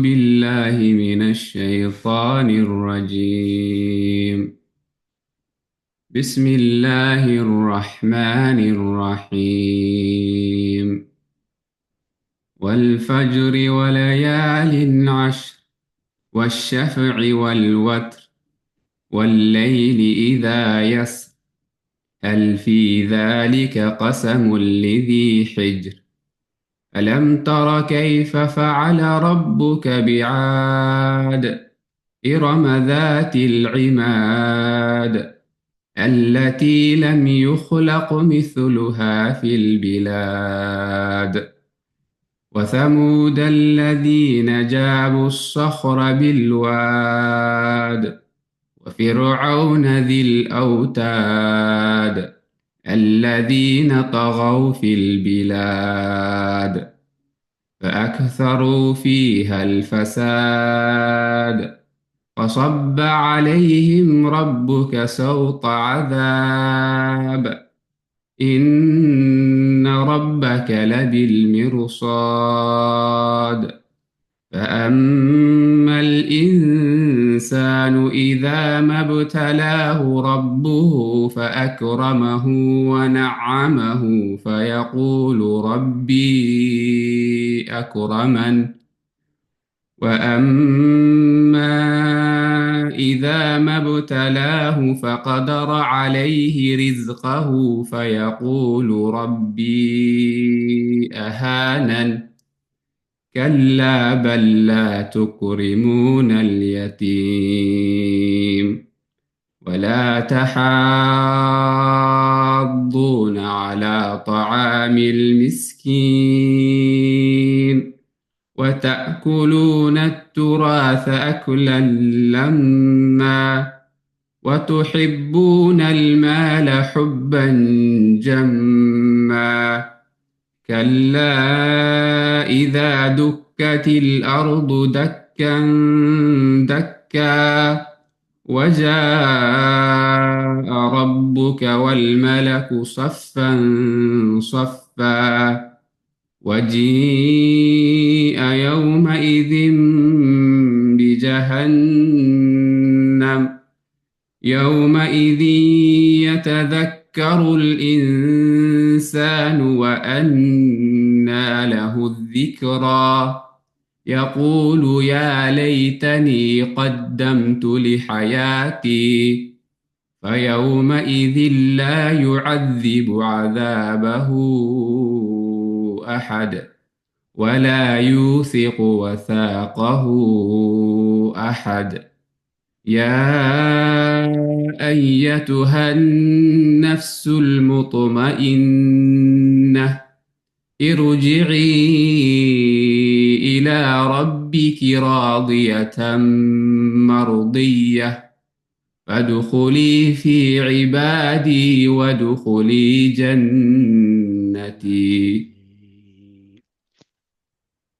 بالله من الشيطان الرجيم. بسم الله الرحمن الرحيم. والفجر وليال عشر، والشفع والوتر، والليل إذا يسر، هل في ذلك قسم لذي حجر؟ ألم تر كيف فعل ربك بعاد؟ إرم ذات العماد، التي لم يخلق مثلها في البلاد. وثمود الذين جابوا الصخر بالواد، وفرعون ذي الأوتاد، الذين طغوا في البلاد فأكثروا فيها الفساد. فصب عليهم ربك سوط عذاب، إن ربك لبالمرصاد. فأما الإنسان إذا ما ابتلاه ربه فأكرمه ونعمه فيقول ربي أكرمن. وأما إذا ما ابتلاه فقدر عليه رزقه فيقول ربي أهانن. كلا بل لا تكرمون اليتيم، ولا تحاضون على طعام المسكين، وتأكلون التراث أكلا لما، وتحبون المال حبا جما. كلا إذا دكت الأرض دكا دكا، وجاء ربك والملك صفا صفا، وجيء يومئذ بجهنم. يومئذ يتذكر الإنسان وأنى له الذكرى. يقول يا ليتني قدمت لحياتي، فيومئذ لا يعذب عذابه أحد، ولا يوثق وثاقه أحد. يا أيتها النفس المطمئنة، ارجعي إلى ربك راضية مرضية، فادخلي في عبادي وادخلي جنتي.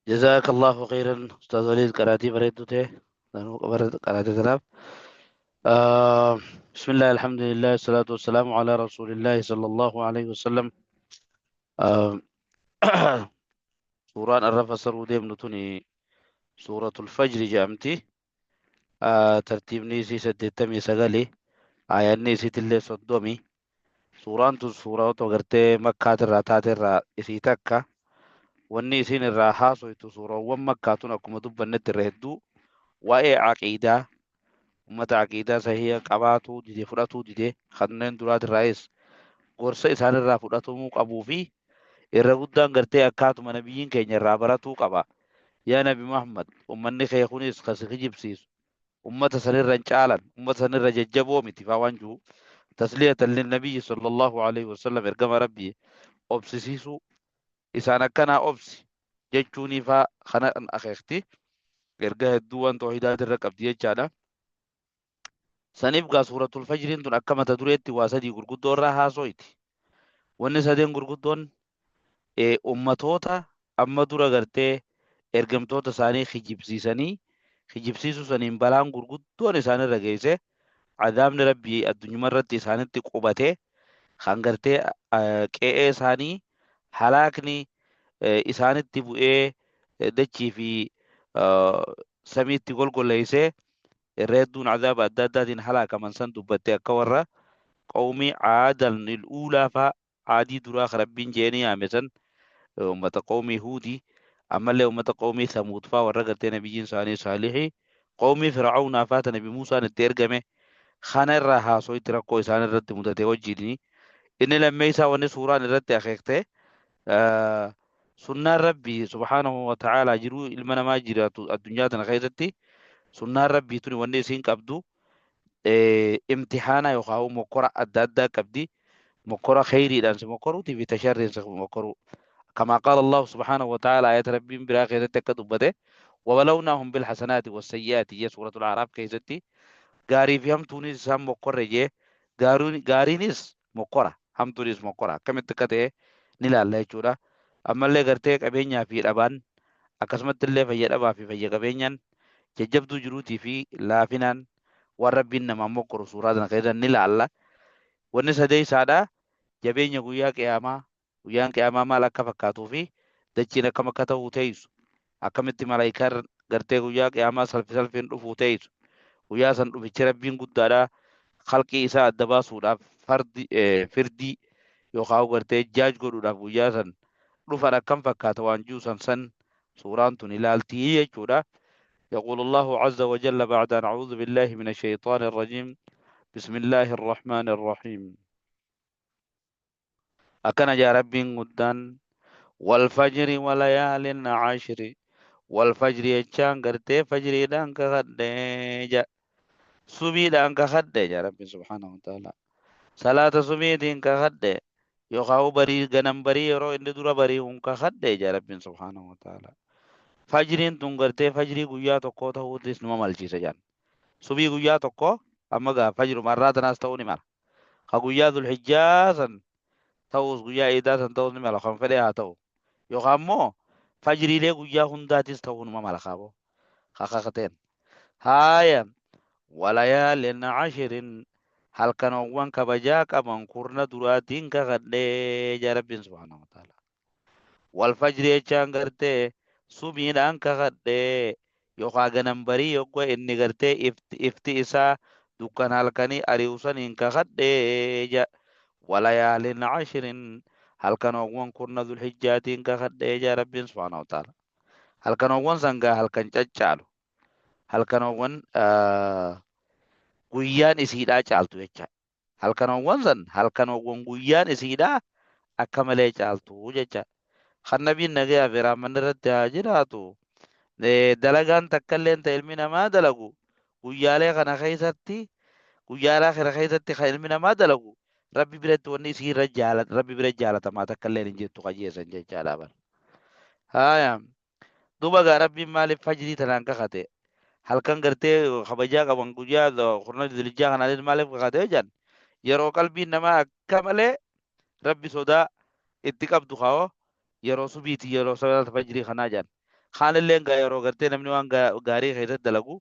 جزاك الله خيرا أستاذ وليد قراتي بريدته لأنه قراتي تناب. آه بسم الله الحمد لله والصلاة والسلام على رسول الله صلى الله عليه وسلم. آه سوران الرفا سرودي منتوني سورة الفجر جامتي. ترتيب نيسي سدتمي سغالي آيان نيسي تلي صدومي. سوران تو سورة وغرتي مكة الراتات الرا إسي تكا واني إسين الراحة سويتو سورة ومكة أكما دبنت الرهدو وإي عقيدة ummata aqiidaa sahii qabaatuu dide fudhatuu dide kanneen duraati irraayis gorsa isaan irraa fudhatamuu qabuu fi irra guddaan gartee akkaatuma nabiyyiin keenya irraa baratuu qaba. Yaa Nabi Muhammad ummanni kee kunis kan si kijibsiisu ummata sanirra hin caalan ummata sanirra jajjaboo miti faa waan jiru tasliyatan linnabiyyi sallallahu alaihi wasallam ergama rabbii obsisiisuu isaan akkanaa obsi jechuunii faa kana akeekti erga hedduu waan toohidaati irra qabdi jechaadha. Saniif gaa suuratul fajriin tun akka mata dureetti waa sadii gurguddoo irraa haasoyti. Wanni sadeen gurguddoon ummatoota amma dura gartee ergamtoota isaanii kijibsiisuu saniin balaan gurguddoon isaanirra geesse cadaabni rabbii addunyuma irratti isaanitti qubatee kan gartee qe'ee isaanii halaakni isaanitti bu'ee dachii fi samiitti golgolleeysee irra hedduun cadaaba adda addaatiin halaakaman san dubbatte akka warra qawmii caadan lil'uulaa faa caadii duraa ka rabbiin jeeni yaame san ummata qawmii huudii ammallee ummata qawmii samuud faa warra gartee nabiyyiin isaanii saalihii qawmii fircaunaa faa ta nabi muusaan itti ergame kana irraa haaso'itti rakkoo isaan irratti mudate wajjini inni lammeeysaa wanni suuraan irratti akeekte sunnaan rabbii subhaanahu wa ta'aalaa jiruu ilma namaa jiraatu addunyaa tana keessatti sunnaan rabbii tuni wanni isiin qabdu imtihaana yookaan mokkora adda addaa qabdi mokkora khayriidhaan si mokkoruutii fi tasharriin si mokkoruu كما قال الله سبحانه وتعالى آية ربي براخي تكتبته وبلوناهم بالحسنات والسيئات هي سورة الأعراف كيستي غاري في هم تونس هم مقرة جي غارينيس مقرة هم تونس مقرة كم تكته نلا الله يجورا أما اللي قرتك أبينيا في الأبان أكسمت اللي في الأبا في أبينيا ججبت جروتي في لافنان وربنا ما مقر سورة كيدا نلا الله ونس هدي سادا جبينيا قويا قياما guyyaan qiyaamaa maal akka fakkaatuu fi dachiin akkam akka ta'uu teessu akkamitti malaayikaan gartee guyyaa qiyaamaa salfiin dhufuu teessu guyyaa san dhufichi rabbiin guddaadhaa khalqii isaa adda baasuudhaaf firdii yookaan gartee jaaj godhuudhaaf guyyaa san dhufan akkam fakkaata waan juusan san suuraan tun ilaaltii jechuudha. يقول الله عز وجل بعد أن أعوذ بالله من الشيطان الرجيم بسم الله الرحمن الرحيم أكن يا ربي قدان والفجر وليال عشر والفجر يجان قرتي فجر دان كخدجا سبي دان كخدجا ربي سبحانه وتعالى صلاة سبي دين كخدج يخاو بري غنم بري يرو إن دورا بري هم كخدجا ربي سبحانه وتعالى فجرين تون قرتي فجري قويا تقو تهو ديس نما ملچي سجان سبي قويا تقو أما غا فجر مرات ناس توني مر قويا ذو الحجاز ta'us guyyaa eedaa san ta'us ni mala kan fedhe haa ta'u yookaan immoo fajriilee guyyaa hundaatis ta'uu numa mala kaaboo kakakateen haaya walayaalin cashirin halkanoowwan kabajaa qaban kurna duraatiin kakadhee jaa rabbiin subhaanahu wa ta'ala walfajri jechaan gartee sumiidhaan kakadhee yookaan ganambarii yoggoo inni gartee ifti isaa dukkan halkanii ari'usaniin kakadhee jaa وليال عشر هل كانوا وان كنا ذو الحجات كخد يا رب سبحانه وتعالى هل كانوا وان سنجا هل كان تجعلوا هل كانوا وان قيان إسيدا جعلتوا يجع هل كانوا وان سن هل كانوا وان قيان إسيدا أكمل جعلتوا يجع خنبي نجا في رامن رد هاجراتو دلغان تكلين تلمينا ما دلغو قيالي خنا خيستي قيالا خير خيستي خيلمينا ما دلغو ربي برد وني سير رجالة ربي برد جالة ما تكلم إنجيل تقجيه سنجي جالة بر هايا دوبا ربي مال فجري تلانك خاطئ هل كان قرتي خبجا كمان كوجا دو خرنا دلجا كان على مال خاطئ جان يرو قلبي نما كمله ربي سودا اتقاب دخاو يرو سبيتي يرو سودا فجري خنا جان خان اللين يرو قرتي نمني وان غاري خير دلقو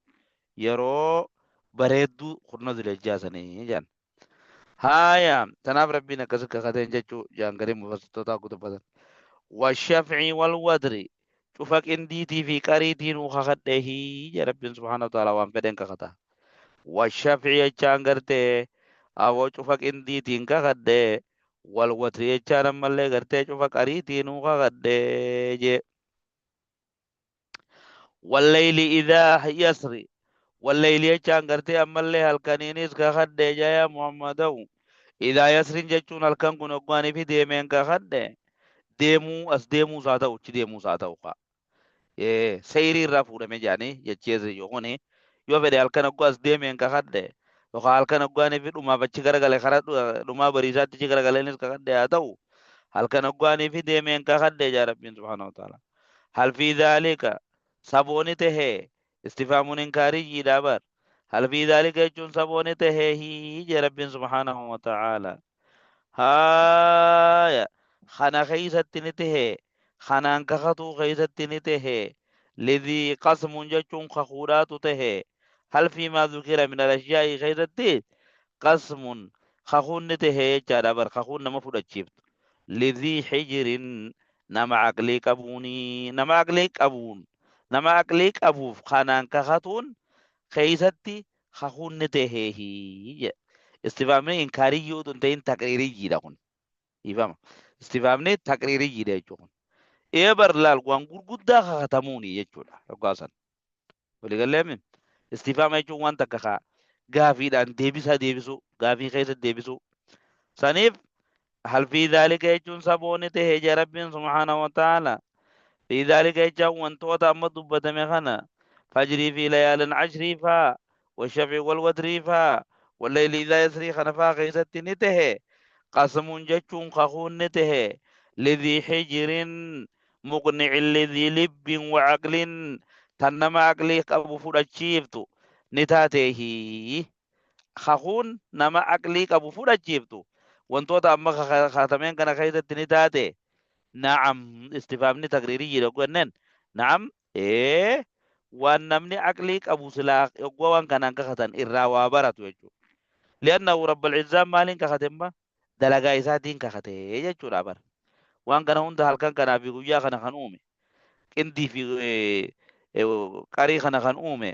يرو بريدو خرنا دلجا سني جان هايا تناب ربنا كسك خاتين جتشو جانغري مفسطوتا كتبتا والشفع والودر شوفك انديتي في قريتين وخخده يا رب سبحانه وتعالى وان فدن كختا والشفع جانغرتي او شوفك انديتين كخده والودر جانم ملي غرتي شوفك قريتين وخخده والليل اذا يسري والليل جانغرتي أمالي هالكانينيس كخد يا محمد إذا يسرين جتون هالكان كن أقواني في ديمين كخد ديمو أس ديمو ساتا وچ ديمو ساتا وقا سيري رافورة مجاني يچيز يوغوني يو فدي هالكان أقوا أس ديمين كخد وقا هالكان أقواني في دوما بچي كرغالي خرات دوما بريسات چي كرغالي نس كخد ياتو هالكان أقواني في ديمين كخد يا رب سبحانه وتعالى هل في ذلك سبوني تهي استفهام إنكاري دابر هل في ذلك يجون سبوني تهي رب سبحانه وتعالى هايا خنا خيست نته خنا انكخطو خيست نته الذي قسم جون خخورات ته هل فيما ذكر من الأشياء خيست قسم خخون نته دابر خخون نما فرجيبت الذي حجر نما عقلي كبوني نما عقلي كبون nama aqlii qabuuf kanaan kakatuun keeysatti kakuunni taheehi. Istifaamni inkaariyyuu tun ta'in taqriiriyyiidha kun. Ifama. Istifaamni taqriiriyyiidha jechuudha kun. Ee bar laal waan gurguddaa kakatamuuni jechuudha. Yoggaasan. Waliigallee min. Istifaama jechuun waan takka kaa gaafiidhaan deebisuu. Gaafii keessatti deebisuu. Saniif hal fi dhaalika jechuun saboonni tahee jaa rabbiin subhaanahu wa ta'ala. في ذلك يجاء وانتوتا أما دبتمي خنا فجري في ليال عشر فا والشفع والوتر فا والليل إذا يسري خنا فا غيست نته قسم جتشون خخون نته لذي حجر مقنع لذي لب وعقل تنما عقلي أبو فرشيفتو نتاته خخون نما عقلي أبو فرشيفتو وانتوتا أما خاتمين كان خيست نتاته نعم استفهامني تقريري يقولن نعم إيه وان عقليك أبو سلاق يقول وان كان كختن إروا برات وجو لأنه رب العزة مالين كختم دلقا إساتين كخته يجو رابر وان كان هند هالكان كان أبي قويا كان خنومي كندي في قاري كان خنومي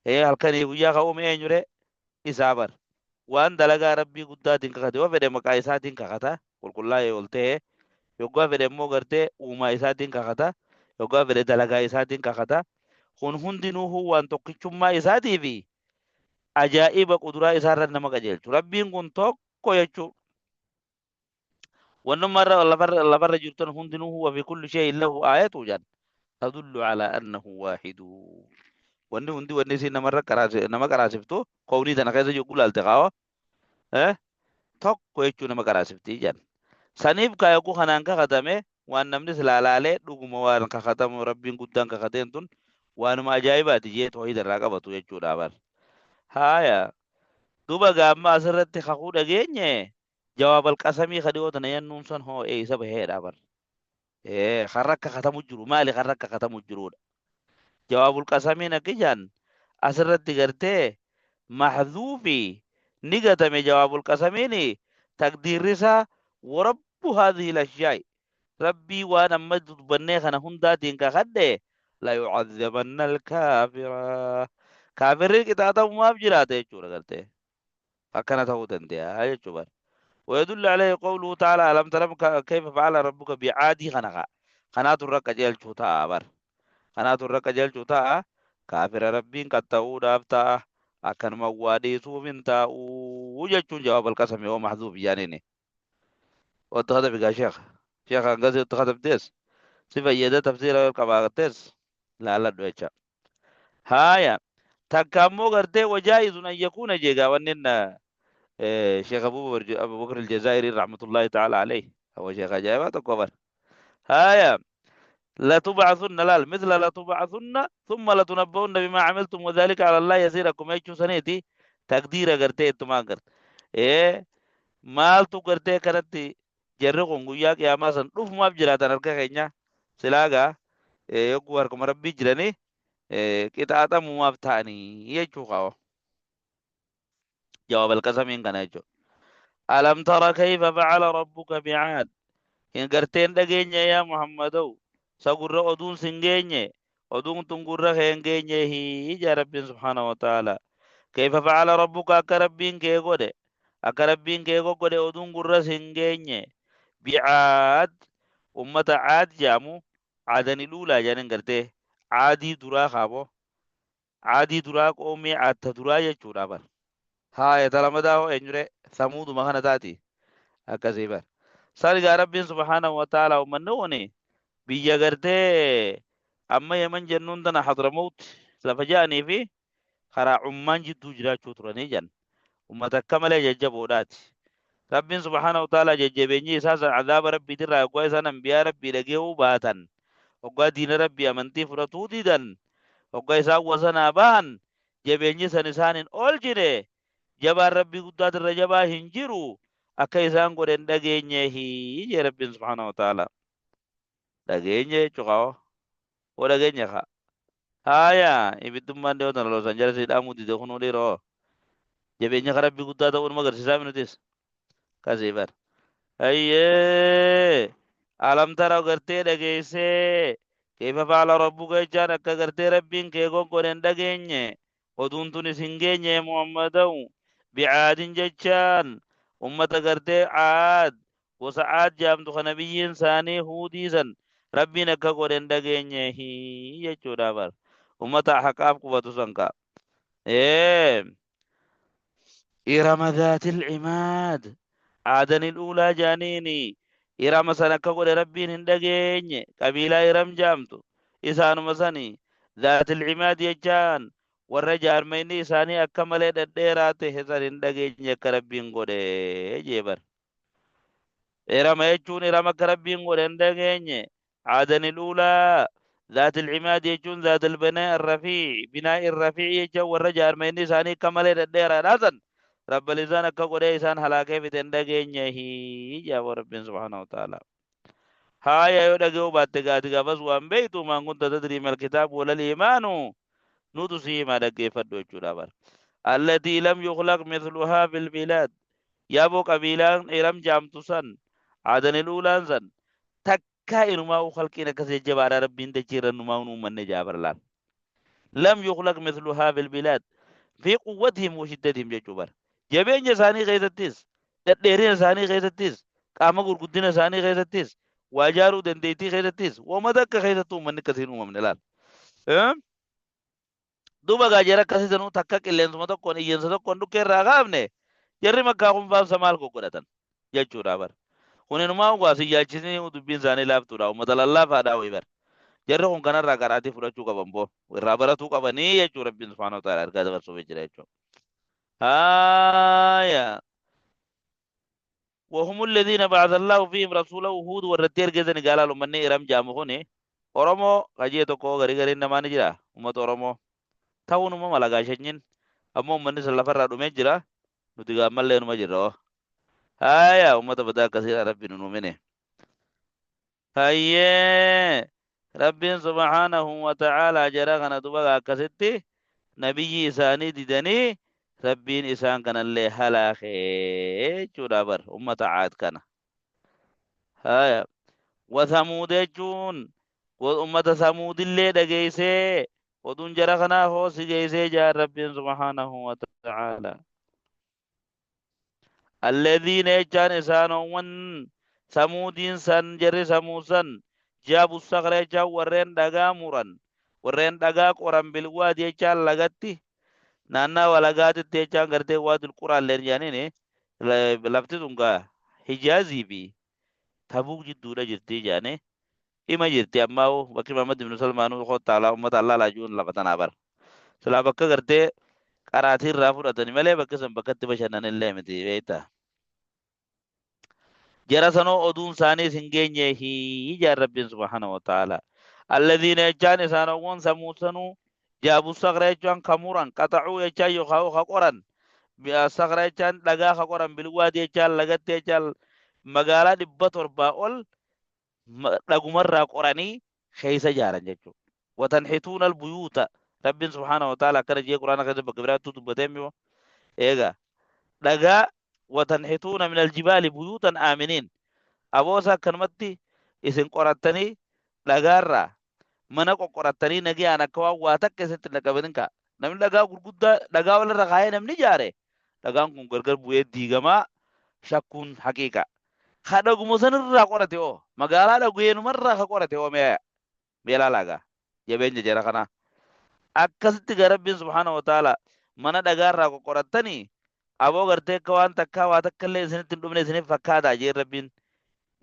إيه هالكان يقويا خنومي ينجره إسابر وان دلقا ربي قداتين كخته وفده مكا إساتين كخته قل كل الله يولته yoggaa fedhe immoo gartee uumaa isaatiin kakata yoggaa fedhe dalagaa isaatiin kakata kun hundinuu waan tokkichummaa isaatii fi ajaa'iba quduraa isaarra nama qajeelchu rabbiin kun tokko jechuu wannummaarra lafarra jirtan hundinuu wa fi kulli shay'in lahu aayatu jan tadullu ala annahu waahidu wanni isin nama qaraasiftu kownii tana keessa jogguu laalte qaawa tokko jechuu nama qaraasiftii jan saniif kaayaku kanaan kakatame waan namni silaalaalee dhuguma waan kakatamu rabbiin guddaan kakateen tun waanuma ajaa'ibaati jee toohid irraa qabatu jechuudha bar haaya duba gaamma asirratti kakuu dhageenye jawaabal qasamii kadhiyootana yannuun san hoo eeysa baheedha bar kan rakka katamu jiru maali kan rakka katamu jirudha jawaabul qasamiin akkijaan asirratti gartee maxduufi ni gatame jawaabul qasamiini taqdiirrisaa ورب هذه الأشياء ربي وأنا مجد بنيخنا هنداتين كخده لا يعذبن الكافر كافر كتاتا ما بجراته يجورا قلته فكنا تهوتن ديا هاي يجوبر ويدل عليه قوله تعالى ألم ترى كيف فعل ربك بعادي خنقا خنات الرق جيل شوتا أبر خنات الرق جيل شوتا كافر ربين كتاو دافتا أكن موادي سوفين تاو وجدتون جواب القسم يوم محذوف يعني واتخذ بقى شيخ انقذ اتخذ بديس صفة يدا تفسير القباغتس لا لا دويتشا هايا تكامو غرتي وجائز ان يكون جيغا ونن شيخ ابو بكر الجزائري رحمة الله تعالى عليه هو شيخ جايبا تكبر هايا لا تبعثن لا مثل لا تبعثن ثم لا تنبؤن بما عملتم وذلك على الله يسيركم ايشو سنيتي تقدير غرتي اتما غرت مال تو غرتي كرتي jarri kun guyyaa qiyaamaa san dhufumaaf jiraatan harka keenya silaagaa yogguu harkuma rabbii jiranii qixaaxamumaaf ta'anii jechuu qaba. Jawaab alqasamiin kana jechuudha. Alam tara kayfa facala rabbuka bicaad hin garteen dhageenya yaa Muhammadow sa gurra oduun sin geenye oduun tun gurra kee hin geenye ija rabbiin subhaanahu wa ta'ala kayfa facala rabbuka akka rabbiin kee godhe akka rabbiin kee godhe oduun gurra sin geenye بعاد أمة عاد جامو عادني الأولى جانن قرته عادي درا خابو عادي درا قومي عاد تدرا يجورا بر ها يتلم داو إنجره ثمود مخنا تاتي أكذبا سارق رب سبحانه وتعالى ومنوني بيجا قرته أما يمن جنون دنا حضر موت لفجاني في خرا عمان جدو جرا شوتراني جن أمة كمل يجبودات ربين سبحانه وتعالى ججبيني اساسا عذاب ربي ترى وقوا اسان انبياء ربي لقيه باتن وقوا دين ربي امنتي فرطو ديدن وقوا اسان وسنا بان جبيني سنسان اول جره جبار ربي قدات الرجبا هنجرو اكا اسان قرن دقينيه هي ربين سبحانه وتعالى دقينيه چقاو ودقينيه خا هايا ibitum mande otan lo sanjara sidamu di dekhono diro jabenya rabbi قدات اون مگر سامنو تيس كذبر أيه ألم ترى غرتي دقيسة كيف فعل ربك جان أكغرت ربين كيغون قرن دقيني ودون تونس هنجيني محمدو بعاد ججان أمة غرت عاد وسعاد جام دخ نبي إنساني هودي سن ربين كقرن دقيني هي يجودا بر أمة حقاب قوة سنكا إيه إرم ذات العماد عادن الأولى جانيني إرم سنك قول ربين هندقين قبيلة إرم جامتو إسان مساني ذات العماد يجان والرجال ميني إساني أكمل الديرات هزار هندقين يك ربين قول جيبر إرم يجون إرم كربين قول هندقين عادن الأولى ذات العماد يجون ذات البناء الرفيع بناء الرفيع يجون والرجال ميني إساني كمل الديرات رب اللسان أكا إسان هلاكي في تندقين يهي جاب رب سبحانه وتعالى هاي يو دقيو باتقاتقا بس وان بيتو ما كنت تدري من الكتاب ولا الإيمان نوتو سيما دقي فدو جرابر التي لم يخلق مثلها في البلاد يابو قبيلان إرم جامتو سن عدن الأولان سن تكا إنما خلقين كسي جبار ربين تجير نما من جابر لان لم يخلق مثلها في البلاد في قوتهم وشدتهم جبار jabeenya isaanii keessattis dhedheerina isaanii keessattis qaama gurguddina isaanii keessattis waa ijaaruu dandeettii keessattis uummata akka keessattuu uummanni akkasiin uumamne laal. Duuba gaajara akkasii sanuu takka qilleensuma tokkoon iyyensa tokkoon dhukkee irraa kaafne jarri makkaa kunfaamsa maal godhatan jechuudha bar. Kun inumaa ugaasi yaachisni dubbiin isaanii laaftuudha uummata lallaafaadhaa wayi bar. Jarri kun kanarraa qaraatii fudhachuu qaban boo irraa baratuu qabanii jechuudha rabbiin subhaanahu wa ta'aala ergaa dabarsuuf jira jechuudha. آية وهم الذين بعث الله فيهم رسوله هود والرتير جزن قال لهم مني إرم جامهوني أرمو خجيتو كو غري غري نما نجرا أمت أرمو تاون ما ملقا شنين أمو مني سلفر رادو مجرا نتيجة مال لين مجرا آية أمت بدا كثير ربي نمني هاي ربي سبحانه وتعالى جرا غنا دوبا كستي نبي إساني ديدني ربين إسان كان اللي هلاخي جرابر أمة عاد كان هاي وثمود جون وأمة ثمود اللي دقيسي ودون جرخنا هو سجيسي جار ربين سبحانه وتعالى الذين يجان إسان ون ثمودين سن جري سموسن جابوا الصخرة جاو ورين دقا مرن ورين دقا قرن بالواد يجان لغتي naannaa walagaatitti jechaan gartee waadul quraalleen jaaniin lafti sun gaa hijaazii fi tabuuk jidduudha jirti jaane ima jirti ammaa bakki Muhammad ibn Salmaanuu kottaalaa uummata allaa laajuun lafa tanaa bara silaa bakka gartee qaraatii irraa fudhatani malee bakka san bakkatti bashannanillee miti beektaa jara sanoo oduun isaaniis hin geenye hijaan rabbiin subhaanahu wa ta'ala alladhiina jechaan isaanowwan samuusanuu جابوا الصخرة جان كموران قطعوا يجان يخاو خقران الصخرة جان لغا خقران بالوادي جان لغت جان مغالا دبتور باول لغو مرة قراني خيسا جاران جيجو وتنحتون البيوت رب سبحانه وتعالى كان جي قرآن كذا بكبرات تبتميو ايغا لغا وتنحتون من الجبال بيوتا آمنين أبوسا كنمتي اسن قراتني لغارا mana qoqqorattanii nagaan akka waan waa takka isatti laqabatin ka namni dhagaa gurguddaa dhagaa walirra kaayee namni jaare dhagaan kun gargar bu'ee diigamaa shakkuun haqiiqa ha dhaguma sanirraa qorate oo magaalaa dhageenumarraa ka qorate oo meelaa lagaa jabeenya jara kana akkasitti ga rabbiin subhaanahu wa ta'ala mana dhagaarraa qoqqorattanii aboo gartee akka waan takkaa waa takka illee isinitti hin dhumne isiniif fakkaataa jee rabbiin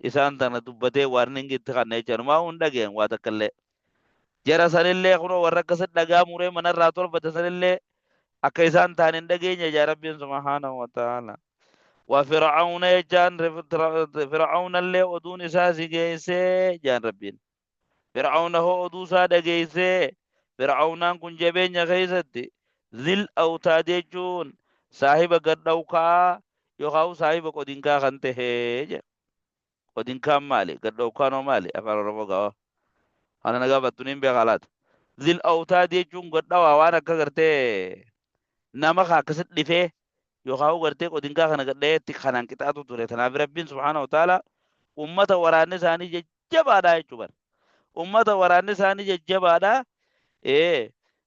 isaan tana dubbatee waan inni itti kanna jechuudha maa hun dhageen waa takka illee jara sanillee kunoo warra akkasitti dhagaa muree manarraa tolfate sanillee akka isaan ta'an hin dhageenye jaa rabbiin subhaanahu wa ta'ala وفرعون يجان فرعون اللي أدون إساسي جيسي جان ربين فرعون هو أدو سادة جيسي فرعونان كن جبين يخيستي ذي الأوتاد يجون صاحب قدوكا يخاو صاحب قدنكا خانته قدنكا مالي قدوكا نو مالي أفعل رفقا أنا نقابتنين بغالات ذي الأوتاد يجون قدوا وانا كغرتي نما كسد لفه يخاو غرتي قدنكا خانا قدأي تخانان كتاتو توري تنافي ربين سبحانه وتعالى أمة وراني ساني جبا داي چوبر ummata waraanni isaanii jajjabaadha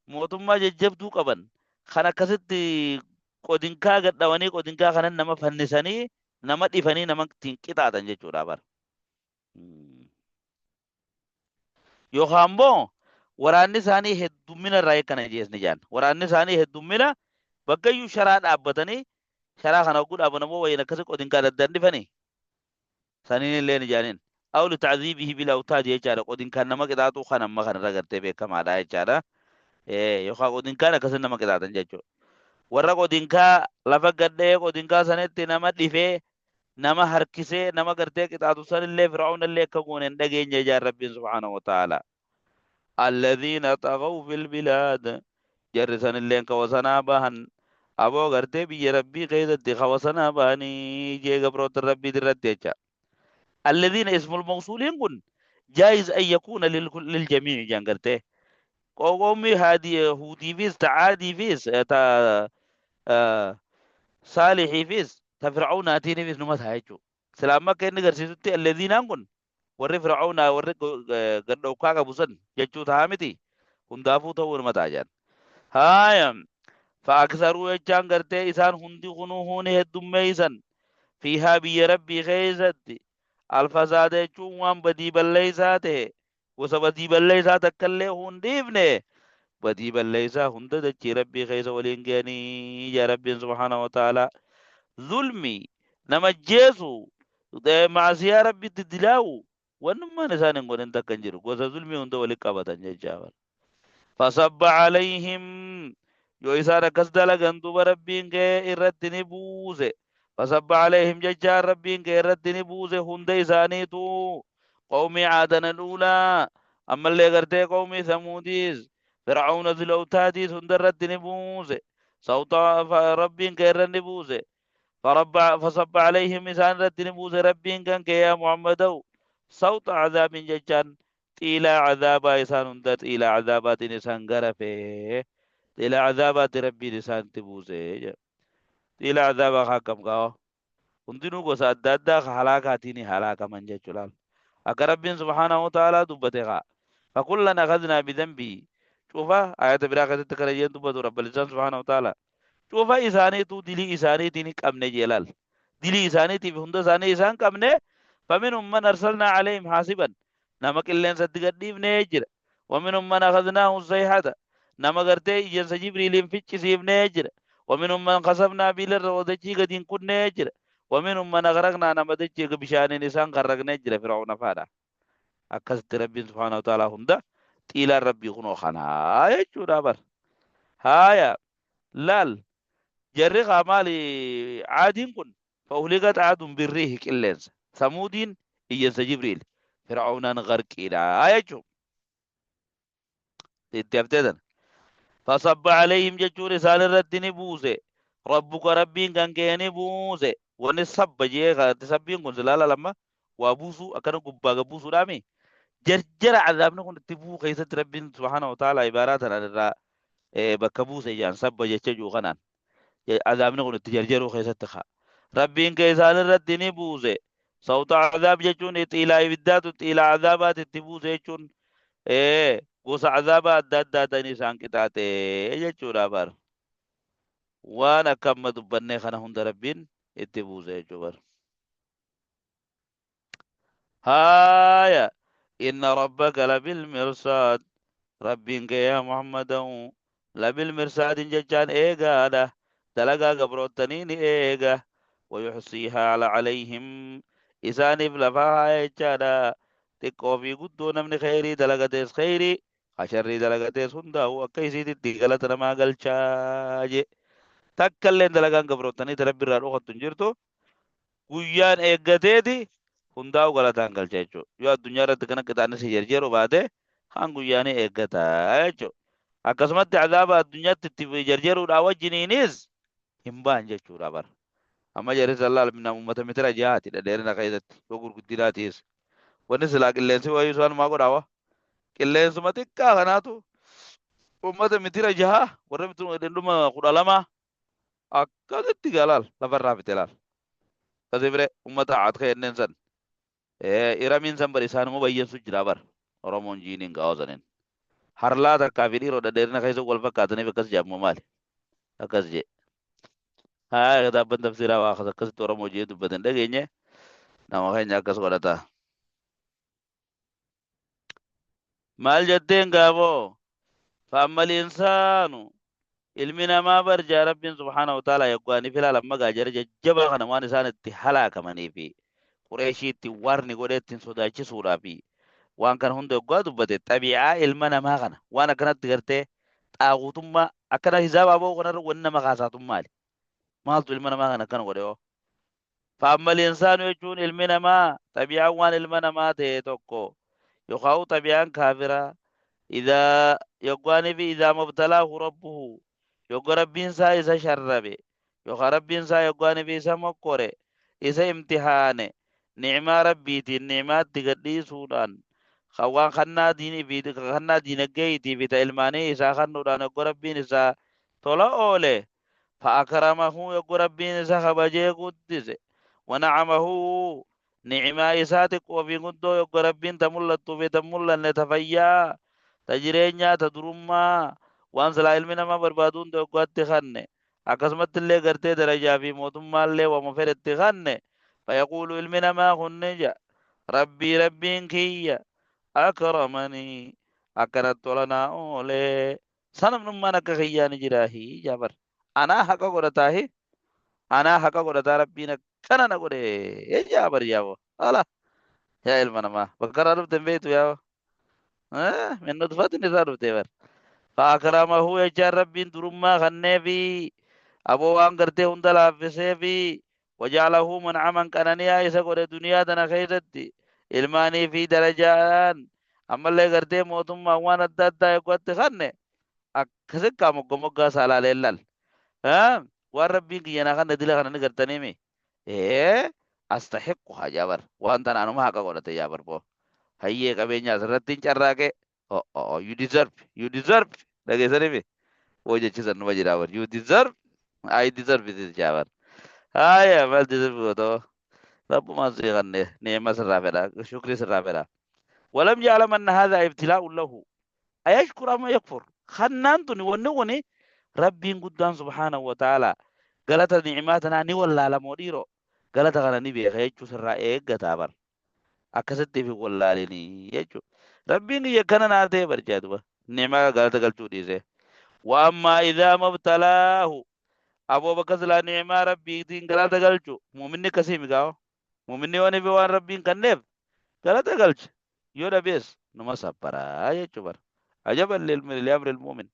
mootummaa jajjabduu qaban kan akkasitti qodinkaa gadhawanii qodinkaa kanan nama fannisanii nama dhifanii nama ittiin qixaatan jechuudha bara. Yookaan immoo waraanni isaanii heddummina irraa eeggana jeesni jaan. Waraanni isaanii heddummina bakkayyuu sharaa dhaabbatanii sharaa kana hogguu dhaaban immoo wayiin akkasii qodinkaa daddaan dhifanii saniin illee ni jaaniin. Awli tacziibihi bil awtaad jechaadha qodinkaan nama qixaaxuu kan amma kanarra gartee beekamaadha jechaadha. Yookaan qodinkaan akkasii nama qixaatan jechuudha. Warra qodinkaa lafa gadhee qodinkaa sanitti nama dhifee nama harkisee nama gartee qixaatu sanillee fir'aawnallee akka goone hin dhageenye jaan rabbiin subhaanahu wa ta'ala. Alladhiina xagaw fil bilaad jarri sanillee kawasanaa bahan aboo gartee biyya rabbii keessatti kawasanaa bahanii jee gabroota rabbiit irratti jecha. Alladhiina ismul mawsuuliin kun jaayiz an yakuuna liljamiici jaan gartee. Qoqoommi huutiifis tacaadiifis ta saalixiifis ta fir'aawnaaatiinifis numa ta'a jechuudha. Silaamma akka inni agarsiisutti alladhiinaan kun warri fir'aawnaa warri gadhowkaa qabu san jechuu ta'a miti hundaafuu ta'uu numa ta'a jaan. Haaya fa'aksaruu jechaan gartee isaan hundi kunuu huuni heddummeeysan fiihaa biyya rabbii keessatti alfasaada jechuun waan badii balleeysaa ta'e gosa badii balleeysaa takkallee hundiifne badii balleeysaa hunda dachii rabbii keessa waliin ga'anii yaa rabbiin subhaanahu wa ta'ala zulmi nama jeesu maasiyaa rabbitti dilaawu wannummaan isaan hin godhin takka hin jiru gosa zulmii hunda walitti qabatan jechaa. Fasabba calayhim yoo isaan akkas dalagan duba rabbiin kee irratti ni buuse. Fasabba calayhim jechaan rabbiin kee irratti ni buuse hunda isaaniitu qawmii caadana dhuulaa ammallee gartee qawmii samuudiis fir'aawna zilawtaatiis hunda irratti ni buuse. Sawta rabbiin kee irra ni buuse. فصب عليهم إسان ردين بوز ربين كان يا محمد صوت عذاب ججان إلى عذاب إسان هندت إلى عذابات إسان غرفه إلى عذابات ربي إسان تبوزه إلى عذاب حكم قاو هندنو قصة دادا حلاكاتيني حلاكا من ججلال أكا ربين سبحانه وتعالى دبتها فكلنا أخذنا بذنبي شوفا آيات براكة تكرجين دبتو رب الإنسان سبحانه وتعالى شوفا إساني تو دلي إساني تيني قمنا جلال دلي إساني تي بهند إساني إسان قمنا فمنهم من أرسلنا عليهم حاسبا نمك إلين صدقاتيف نيجر ومنهم من أخذناه الصيحة نما قرتي إجن سجبريل فيتش سيف نيجر ومنهم من قصبنا بيلر ودجي قدين كن نيجر ومنهم من أغرقنا نما دجي بشان نسان قرق نيجر فرعون فادا أكست ربي سبحانه وتعالى هندا تيلا ربي خنو خنا آية جورا بر هايا لال جري غامالي عادين كن فأهلقت عاد بالريح كلنس ثمودين إجن جبريل فرعون غرق إلى آية تتفتدن فصب عليهم ججور رسال الردين بوسي ربك ربين كان كيني بوسي ونصب جيه تسبين كن سلالة لما وابوسو أكنا قباق بوسو رامي جرجر عذابنا كن تبو خيسة ربين سبحانه وتعالى عبارات عن الرأى بكبوسي جان سب جيشجو غنان عذابنا كن تجرجرو خيسة تخا ربين كيسال الردين بوسي صوت عذاب جون إلى إبدات إلى عذابات تبوسي جون gosa azaaba adda addaatan isaan qixaate jechuudha bar waan akka amma dubbannee kana hunda rabbiin itti buuse jechuu bar haaya inna rabbaka labil mirsaad rabbiin kee yaa muhammadau labil mirsaadin jechaan eegaadha dalagaa gabroottanii ni eega wayuxsiihaa calayhim isaaniif lafaa jechaadha xiqqoo fi guddoo namni kheyrii dalagatees kheyrii asharrii dalagatees hundaa'u akka isiititti galata namaa galchaaje takka illee dalagaan gabroottanii rabbi irraa dhokattu hin jirtu guyyaan eeggateeti hundaa'u galataan galcha jechuudha yoo addunyaa irratti kana qixaanni si jarjeeru baate haan guyyaanii eeggataa jechuudha akkasumatti azaaba addunyaatti itti jarjeeruudhaa wajjiniinis hin baan jechuudha bara amma jarri sallaal minam ummata mitira jahaati dhadheerina keessatti yoo gurguddinaatiis wanni silaa qilleensi wayii isaan maa godhaawa qilleensuma xiqqaa kanaatu ummata mitira jaha warra dhuma 12 akkasitti galaal lafarraa fite laal kasi bire ummata aad ka ennen san iramiin san bar isaanuma bayyansu jira bar oromoon jiiniin gaa'osanin harlaa takkaa fi dhiiroo dhadheerina keessa wal fakkaataniif akkas jaammoo maali akkas jee haa kitaabban tafsiraa waa akkasitti oromoo jee dubbatan dhageenye nama keenya akkas godhata maal jetteen gaafoo fa'ammal insaanu ilmi namaa barjaa rabbiin subhaanahu wa ta'ala yaggaanii filaala magaa jara jajjabaa kana waan isaan itti halaakamanii fi qureeshii itti warni godhee ittiin sodaachisuudhaa fi waan kana hunda yoggaa dubbate xabi'aa ilma namaa kana waan akkanatti gartee xaaguutummaa akkana hisaabaa ba'uu kanarra wanni nama kaasaatummaali maaltu ilma namaa kana akkana godhe oo fa'ammal insaanu jechuun ilmi namaa xabi'aan waan ilma namaa ta'e tokko yookaan xabi'aan kaafiraa idaa yoggaanii fi idaa mubtalaahu rabbuhu yogga rabbiin isaa isa sharrabe yookaan rabbiin isaa yoggaanii fi isa mokkore isa imtihaane ni'maa rabbiitiin ni'maatti gadhiisuudhaan waan kannaa diinii fi kannaa diinagdeetii fi ta ilmaanii isaa kannuudhaan yogga rabbiin isaa tola oole fa'akaramahu yogga rabbiin isa kabajee guddise wanacamahu ni'maa isaa xiqqoo fi guddoo yogga rabbiin ta mul'attuu fi ta mul'anne ta fayyaa ta jireenyaa ta durummaa waan silaa ilmi namaa barbaaduun yoggaatti kanne akkasumatti illee gartee darajaa fi mootummaallee wama fedhetti kanne fayaquulu ilmi namaa kunne ja rabbiin kiyya akramanii akkanatti tolanaa oolee sanamnummaan akka kiyyaa ni jiraahi jaabar anaa haqa godhataahi anaa haqa godhataa rabbiin akkana na godhe jaabar yaabo ala yaa ilma namaa bakka irraa dhufte hin beektu yaabo min nutfatin irraa dhufte bar fa'akramahu jechaan rabbiin durummaa kannee fi aboo waan gartee hunda laaffisee fi wajaalahu muncaman qananiyaa isa godhe duniyaa tana keessatti ilmaanii fi darajaan ammallee gartee mootummaan waan adda addaa eeggatti kanne akkasikkaa moggomoggaa saalaaleen lal waan rabbiin kiyyanaa kanne dila kana ni gartaniimi astahiqqu haa jaabar waan tanaanuma haqa godhate jaabar boo hayyee qabeenyaa asirratti hin carraaqe you deserve dhageessaniimi woo jechisan numa jiraabar you deserve I deserve it jaabar haya mal deserve godhoo ربما سيغني نعمة سرافرة شكر سرافرة ولم يعلم أن هذا ابتلاء له أيشكر أم يكفر خنانتني ونوني ربي قدام سبحانه وتعالى قالت نعماتنا نولا لموديرو قالت غنا نبي خيجو سرا إيغا أكست في ولا لني يجو ربي يكنا ناتي برجادوا نعمة قالت قلتو ديزي وأما إذا مبتلاه أبو بكر لا نعمة ربي دين قالت قلتو مؤمني كسيمي قاو مؤمني واني بوان ربين كنف قالت قلت يودا بيس نما سبرا يجو بر عجبا لأمر المؤمن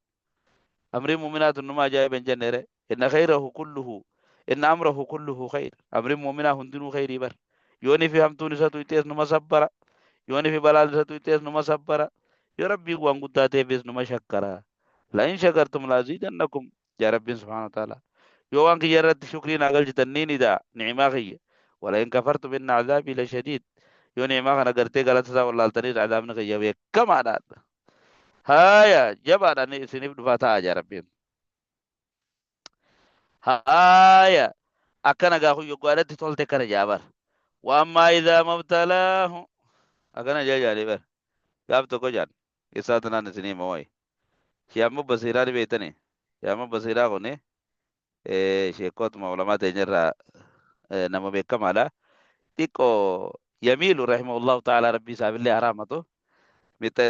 أمر المؤمنات نما جايبا جنره إن خيره كله إن أمره كله خير أمر المؤمنات هندنو خيري بر يوني في همتوني ساتو يتيس نما سبرا يوني في بلال ساتو يتيس نما سبرا يا ربي وان قداتي بيس نما شكرا لئن شكرتم لازيدنكم يا ربي سبحانه وتعالى يوان كي يرد شكرين أقل جتنيني دا نعما خي ولئن كفرتم إن عذابي لشديد يو نعما خنا قرتي قالت سا والله التنير عذابنا خي يبي كما داد هايا جبانا سنف دفاتا يا ربي هايا أكنا قاخو يقوالت تولت كنا جابر وأما إذا مبتلاه أكنا جاجاني بر قاب تو جان إساتنا نسني موي شيامو بصيرا بيتني شيامو بصيرا قوني شيكوت معلومات تجرا nama beekamaadha xiqqoo yamiilu rahimahullahu ta'ala rabbii isaaf illee haraamatu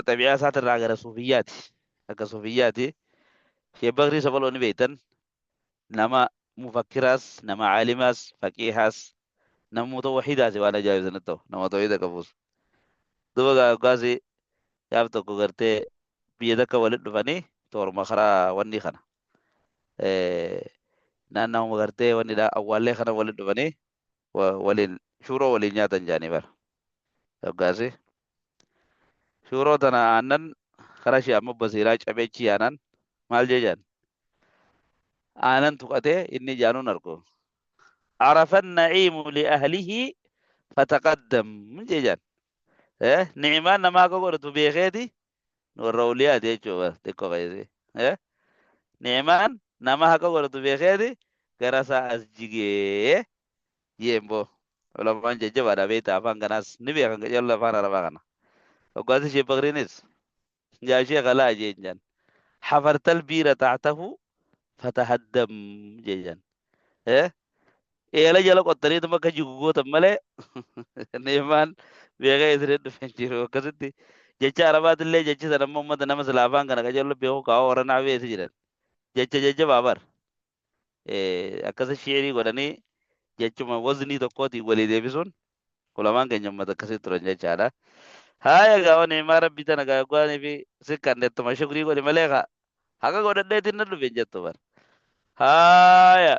tabi'aa isaatirraa gara suufiyyaati akka suufiyyaati shee bakrii sabaloonni beektan nama mufakkiraas nama caalimaas faqiihaas nama mutawwahidaas waan ajaa'ibsanitti ta'u nama tawhida qabus duba gaaggaasi yaaf tokko gartee biyya takka walitti dhufanii tooruma karaa wanni kana naannawuma gartee wanni awwaallee kana waliin dhufanii waliin shuuroo waliin nyaatan jaanii bara yoggaasi shuuroo tana aannan kara shee amma basiiraa cabeechi aanan maal jee jaan aanan tuqatee inni jaanuun argu عرف النعيم لأهله فتقدم من جيجان نعمان نما قرأت بيخيتي نور روليات يجوا تكو غيزي نعمان nama haka godhatu beekeeti gara isaa as jigee yeembo ulamaan jajjabaadha beektaa afaan kanaas ni beekan jalla afaan arabaa kana وقالت شيء بغرينيس يا شيخ لا جيجان حفرت البير تحته فتهدم جيجان إيه إيه لا جلو قطري تما كجوجو تملي نيمان بيغا يسرد فنجيرو كسدي jecha arabat ille jecha sana mamma na masala afan kana kajallo be ko ka ora na be sijiran jecha babar akasa shiiri godani jechuma wazni tokkoti wali deebisuun kulamaan keenya ummata akkasii turan jechaadha. Haaya gaafa neemaa rabbii tana gaagwaanii fi sikkannettuma shukrii godhe malee haqa godhadheetiin na dhufe jettu bar. Haaya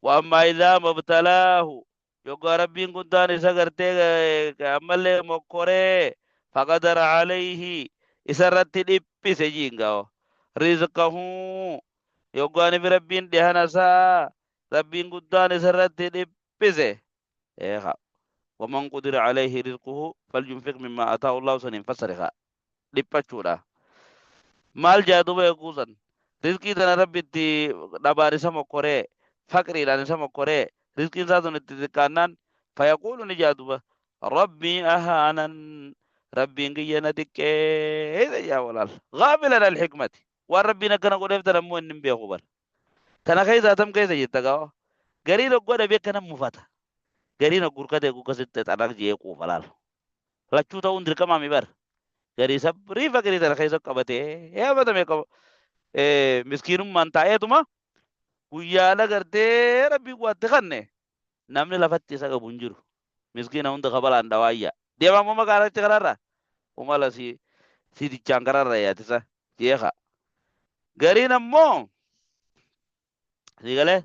wamma idaa mabtalaahu yoggaa rabbiin kun taan isa gartee ammallee mokkoree faqadara alayhi isarratti dhiphise jiingaa'o rizqahuu yoggaaniif rabbiin dhihanasaa rabbiin guddaan isarratti dhiphise. ومن قدر عليه رزقه فلينفق مما آتاه الله سنين فسرها dhiphachudha maal jaaduba eeguusan rizqii tana rabbi itti dhabaarisa mokkoree faqriidhaan isa mokkoree rizqiin isaa sun itti xiqqaannaan fayaquulu ni jaaduba rabbii ahaanan rabbiin kiyya na xiqqeesse yaa walaal gaafilan alxikmati waan rabbiin akkana godheef tana immoo inni hin beeku bar tana keessaa tam keessa jetta gaa'o garii loggoo dhabe akkana mufata gariin gurkate gukasitti xanak jee quufalaal lachuu ta'uun dirqamaami bar garii sabrii faqrii tana keessa qabatee yaabatame qaba miskiinummaan taa'eetuma guyyaala gartee rabbii waatti kanne namni lafatti isa qabu hin jiru miskiina hunda kabalaan dhawaayya deemaa mama gaaraatti kararra umala si dichaan kararra yaatisa jeeka gariin ammoo si galee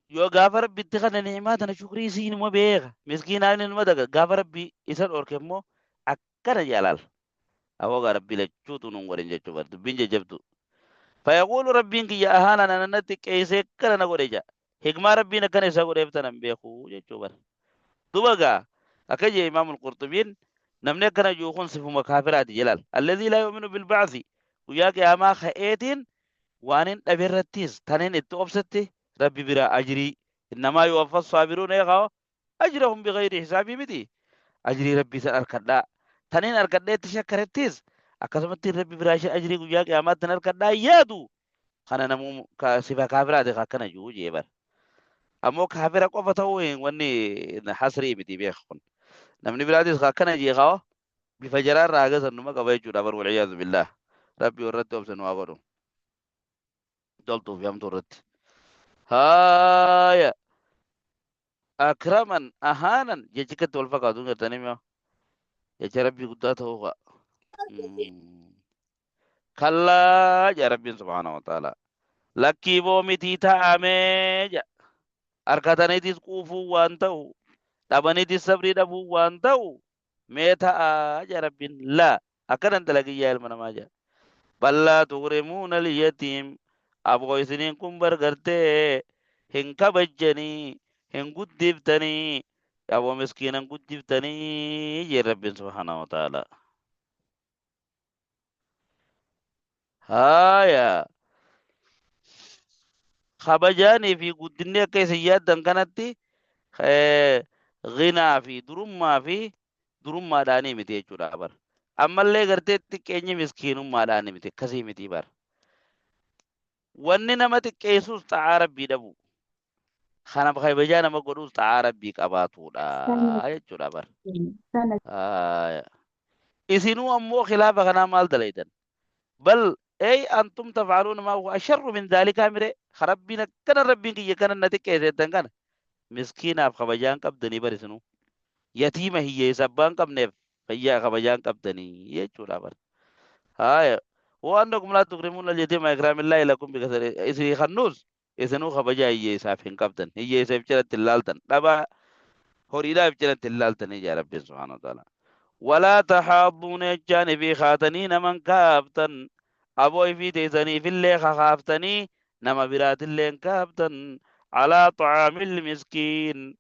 yoo gaafa rabbitti kana ni'imaa tana shukrii isiin immoo beeka miskiinaan ilma daga gaafa rabbii isa dhorke immoo akkana jaalal awoogaa rabbii lachuutu nun godhin jechuu bar dubbiin jajjabdu fayaquulu rabbiin kiyya ahaanan anannatti qeesee akkana na godhe ja hikmaa rabbiin akkana isa godheef tanan beeku jechuu bar duba gaa akka jee imaamul qurxubiin namni akkana juukun sifuma kaafiraati jalal alladhii laa yu'minu bilba'thi guyyaa qiyaamaa ka'eetiin waan hin dhabeerrattis tanin itti obsatti ربي برا أجري إنما يوفى الصابرون يقاو أجرهم بغير حساب متي أجري ربي سأل كدا تنين أركدا تشكرتيز أكسمت ربي براش أجري وياك يا ما تنر كدا يادو خنا نمو كسبا كافرة ده كنا جو جيبر أمو كافرة قفتوين وني حسري متي بيخون نمني براديس كنا جيغاو بفجرار راجس النما كباي جودا بر والعياذ بالله ربي ورد وبسن واغرو دولتو بيام تورت هايا أكرما أهانا جيكت والفقا دون تنمية يا ربي قدات هو كلا يا ربي سبحانه وتعالى لكي بومتي تامي أركتني تسقوفو وانتو تبني تسبري دبو وانتو ميتا يا ربي لا أكن أنت لقي يا المنامجا بل لا تغرمون اليتيم أبغى سنين كم برغرتي هن كبجني هن قدفتني أبغى مسكينا قدفتني يا رب سبحانه وتعالى هايا خبجاني في قدني كيسيات دنكنتي غنى في درم ما داني متي جرابر أما اللي غرتي تكيني مسكين ما داني متي كسي متي بار wanni namatti qeessus ta'aa rabbii dhabu kana kabajaa nama godhus ta'aa rabbii qabaatudha jechuudha bar isinuu ammoo khilaafa kanaa maal dalaytan bal ay antum taf'aluuna maa huwa asharru min dhaalika mire rabbiin akkana rabbiin kiyya kana natti qeesettan kana miskiinaaf kabajaan qabdanii bar isinuu yatiima hiyyeessa abbaan qabneef fayyaa kabajaan qabdanii jechuudha bar haaya وأنكم لا تكرمون اليتيم إكرام الله لكم بكثر إسري خنوس إسنو خبجا هي سافين كابتن هي سافجرة تلالتن دابا هوريدا فجرة تلالتن يا رب سبحانه وتعالى ولا تحاضون الجانب خاتنين من كابتن أبوي في تيزني في اللي خافتني نما برات اللي كابتن على طعام المسكين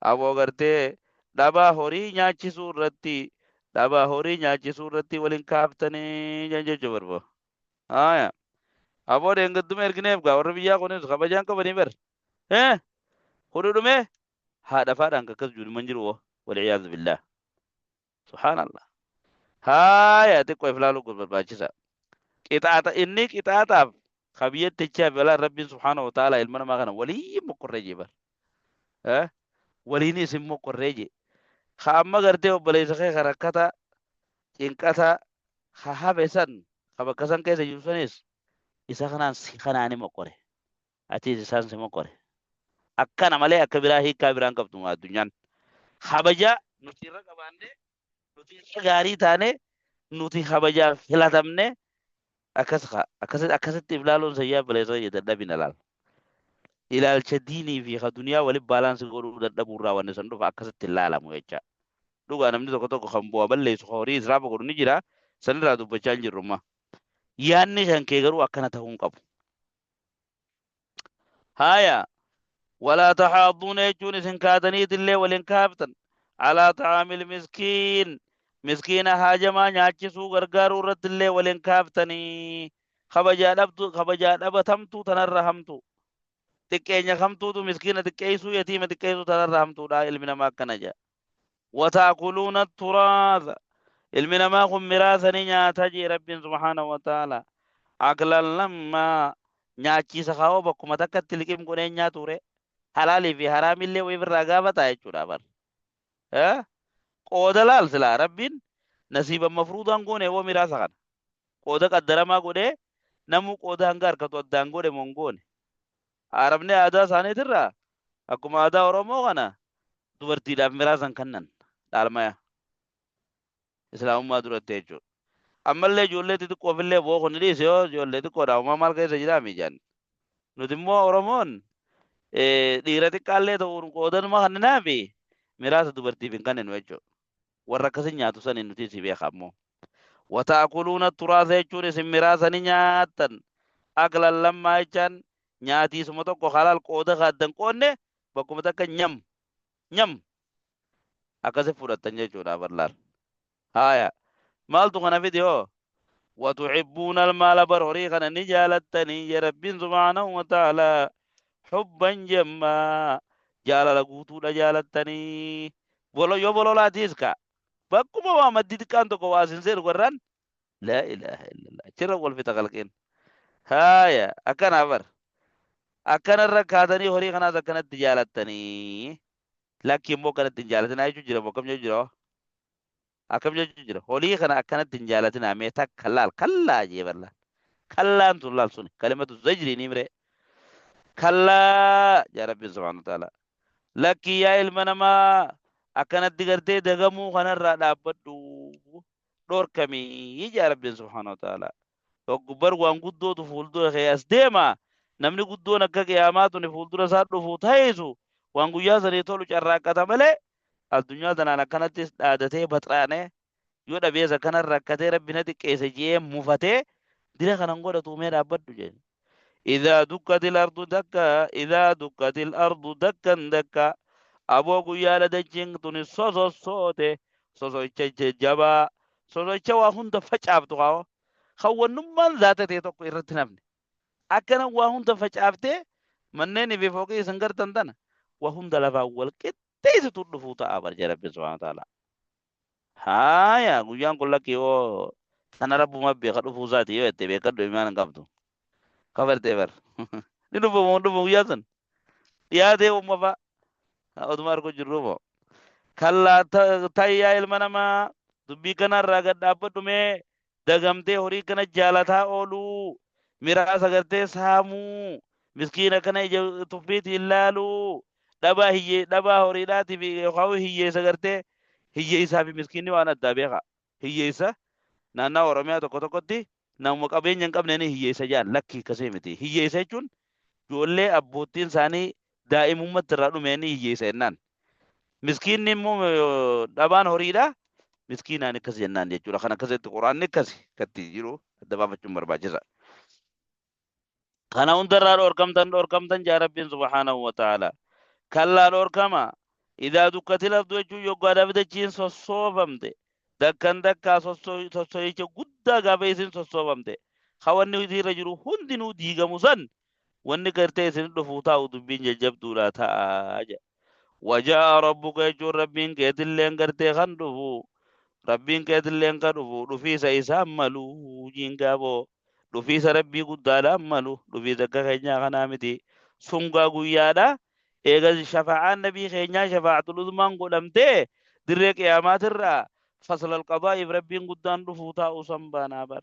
أبو غرتي دابا هوري نياچي سورتي دابا هوري نياچي سورتي ولين كابتني جنجو جبربو آية أبو دينغ دمي إركنيف غا وربيا كونس خبجان كبني بر هوري دمي هذا فادان ككس جود منجرو والعياذ بالله subhaanallah. Haya xiqqoo iflaaluu barbaachisa. Qixaaxa inni qixaaxaaf kabiyyattechaa fi alaan rabbiin subhaanahu wa ta'ala ilma namaa kana waliin mokorree jee bara. Waliinis immoo qorree jee. Ha amma gartee obboleessa kee kan rakkata cinqata ha hafe san ha bakka san keessa jiru sanis isa kanaan si kanaan immoo qore. Atis isaan si moqore. Akkana malee akka biraa hiikaa biraan qabdu addunyaan. Habaja nuti irra qabaanne nuti irra gaarii taane nuti habajaaf filatamne akkasitti ilaaluun sayyaa baleessa dadhabina laal. Ilaalcha diinii fi ka duniyaa waliin baalaansii godhuu dadhabuurraa wanni san dhufa akkasitti ilaalamu jecha. Dhugaa namni tokko tokko kan bu'aa balleessu horii israafa godhu ni jira. Sanirraa dubbachaa hin jirrumma. Yaanni kan kee garuu akkana ta'uu hin qabu. Haya. ولا تحاضون يجون سنكاتني تلي ولين كابتن على طعام المسكين مسكين هاجما نياچسو غرغارو رتلي ولين كابتني خبجا دبتمتو تنرحمتو تكينيا خمتو تو مسكين تكيسو يتيم تكيسو تنرحمتو دا علمنا ما كنجا وتاكلون التراث علمنا ما هم ميراثني نياتجي رب سبحانه وتعالى اكلا لما نياچيسا خاو بكما تكتلكم كوني نياتوري halaalii fi haraamillee wayii irraa gaafata jechuudha bar. Qooda laal silaa rabbiin nasiiba mafruudaan goone woo miraasa kana. Qooda qaddaramaa godhee namuu qooda hanga harkatu addaan godhe mon goone. Arabni aadaa isaaniitirraa akkuma aadaa Oromoo kana dubartiidhaaf miraasan kannan dhaalmaya. Islaamummaa duratti jechuudha. Ammallee ijoollee xixiqqoofillee boo kun dhiise yoo ijoollee xiqqoodha uumaa maal keessa jiraa miijaan. Nuti immoo Oromoon dhiira xiqqaallee ta'uun qoodanuma kannaa fi miraasa dubartiif hin kenninu jechuudha. Warra akkasii nyaatu saniin nuti si beeka ammoo. Wataakuluuna turaasa jechuun isin miraasa ni nyaattan. Aklan lammaa jechaan nyaatiisuma tokko halaal qooda kaaddan qoonne bakkuma takka nyam akkasi fudhattan jechuudha barlaal. Haya maaltu kana fide hoo وتحبون المال بروري كان نجالتني يا رب سبحانه وتعالى حبا جما جال لغوتو جالتني بولو لا تيسكا بكما ما مدد كان تو واسن سير قران لا اله الا الله ترى ول في تقلقين هايا اكن ابر اكن ركاتني هوري كان كانت جالتني لكن مو كانت جالتني ايجو جرا بكم جرا akam jira holii kana akkanatti hin jaalatina mee takka laal kallaa jee barla kallaan tun laal suni kalimatu zajri ni mire kallaa yaa rabbi subhanahu wa ta'ala lakki yaa ilma namaa akkanatti gartee dagamuu kanarraa dhaabbadhu dhorkamii yaa rabbi subhanahu wa ta'ala gubbar waan guddootu fuuldura kee as deema namni guddoon akka qiyaamaa tuni fuuldura isaa dhufu ta'isu waan guyyaa sanii tolu carraaqqata malee addunyaa tanaan akkanattis dhaadatee baxraanee yoo dhabeessa kanan rakkatee rabbina xiqqeesse jee mufatee dira kanan godhatu mee dhaabbadhu jedhe. Idaa dukkatil ardu dakka aboo guyyaadha dachiin tuni sosossoote sosocha jajjabaa sosocha waa hunda facaaftu kaa'o hawwannummaan zaata ta'e tokko irratti namne akkana waa hunda facaaftee manneen fi fooqii isin gartan tana waa hunda lafaa wal qixxeessitu dhufuu ta'a barjaa rabbi subhanahu wa ta'ala. Haya guyyaan kun lakki yoo kana rabbuma beeka dhufuu isaati yoo itti beekadhu imaan hin qabdu. Kabartee bar. Ni dhufu guyyaa sun. Dhiyaatee uumama oduma argu jirru moo. Kallaa tayyaa ilma namaa dubbii kanarraa gad dhaabbadhu mee dagamtee horii kana jaalataa ooluu miraasa gartee saamuu miskiina kana ija tuffiitii ilaaluu dhabaa horiidhaati fi hiyyeessa gartee hiyyeessaa fi miskiinni waan addaa beeka. Hiyyeessa naannaa Oromiyaa tokko tokkotti nama qabeenya hin qabne hiyyeessa jedhan lakki akkasii miti. Hiyyeessa jechuun ijoollee abboottiin isaanii daa'imummaatti irraa dhumeen hiyyeessa jennaan. Miskiinni immoo dhabaan horiidha. Miskiinaan akkas jennaan jechuudha. Kan akkasitti quraanni akkasi katti jiru adda baafachuun barbaachisa. Kana hundarraa dhorkamtan jaa rabbiin subhaanahu wa ta'ala. Kallaa dhorkama. إذا دكت الأرض يجوا قادة بدأتين صوفمته دكان دكا صويتش قدا قابيسين صوفمته خواني يدير رجلو هندنو ديغا مسن واني كرتي سن دفوتا ودبين ججب دولا تاجا وجاء ربك يجور ربين كيتلين كرتي خندفو rabbiin keetilleen ka dhufu dhufiisa isaa malu jiingaaboo dhufiisa rabbii guddaadhaan malu dhufiisa akka keenyaa kanaa miti sungaa guyyaadha eega shafa'aan nabii keenyaa shafa'atul uzmaan godhamtee dirree qiyaamaatirraa fasla alqadaa'iif rabbiin guddaan dhufuu taa'uu san baanaa bar